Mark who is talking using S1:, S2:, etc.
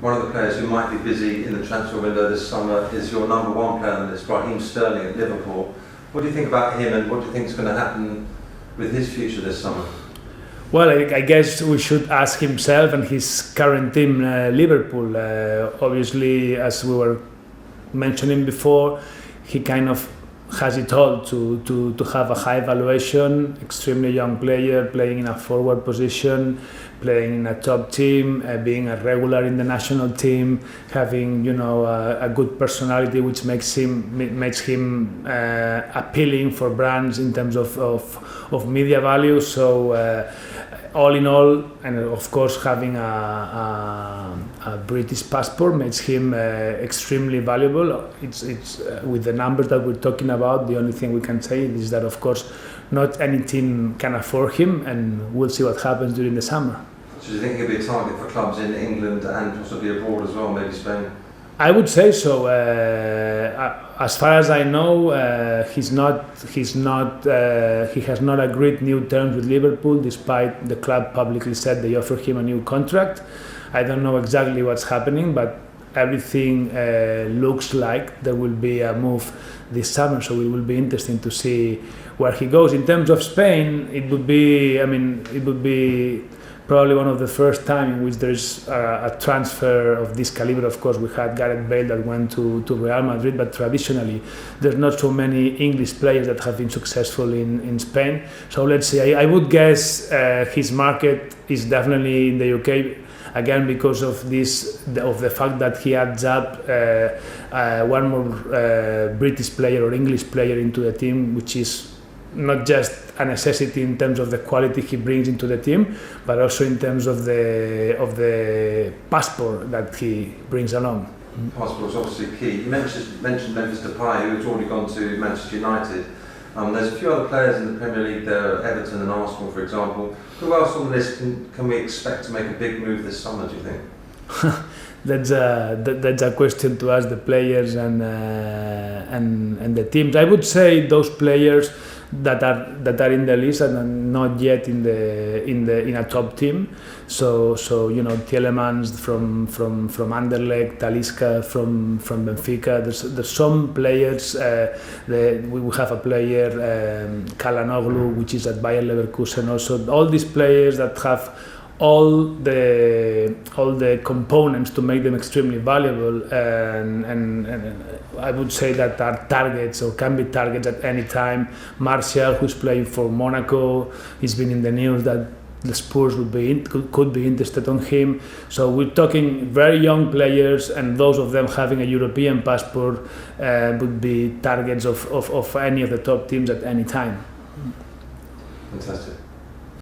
S1: one of the players who might be busy in the transfer window this summer is your number one player on the list, Raheem at Liverpool. What do you think about him, and what do you think is going to happen with his future this summer?
S2: Well, I guess we should ask himself and his current team, Liverpool. Obviously, as we were mentioning before, he kind of has it all to have a high valuation, extremely young player, playing in a forward position, playing in a top team, being a regular in the national team, having a good personality, which makes him appealing for brands in terms of media value. So all in all, and of course having a British passport makes him extremely valuable. It's with the numbers that we're talking about, the only thing we can say is that of course not any team can afford him, and we'll see what happens during the summer.
S1: So do you think he'll be a target for clubs in England and possibly abroad as well, maybe Spain?
S2: I would say so. As far as I know, he has not agreed new terms with Liverpool, despite the club publicly said they offered him a new contract. I don't know exactly what's happening, but everything looks like there will be a move this summer. So it will be interesting to see where he goes. In terms of Spain, it would be probably one of the first time in which there's a transfer of this caliber. Of course, we had Gareth Bale that went to Real Madrid, but traditionally there's not so many English players that have been successful in Spain. So let's see, I would guess his market is definitely in the UK, again because of the fact that he adds up one more British player or English player into the team, which is not just a necessity in terms of the quality he brings into the team, but also in terms of the passport that he brings along.
S1: Passport is obviously key. You mentioned Memphis Depay, who's already gone to Manchester United. There's a few other players in the Premier League there, Everton and Arsenal, for example. Who else on the list can we expect to make a big move this summer, do you think?
S2: That's a question to ask the players and the teams. I would say those players that are in the list and are not yet in a top team. So Tielemans from Anderlecht, Talisca from Benfica. There's some players. We have a player, Çalhanoğlu, which is at Bayer Leverkusen. Also, all these players that have all the components to make them extremely valuable, and I would say that are targets or can be targets at any time. Martial, who's playing for Monaco, he's been in the news that the Spurs could be interested on him. So we're talking very young players, and those of them having a European passport would be targets of any of the top teams at any time.
S1: Fantastic.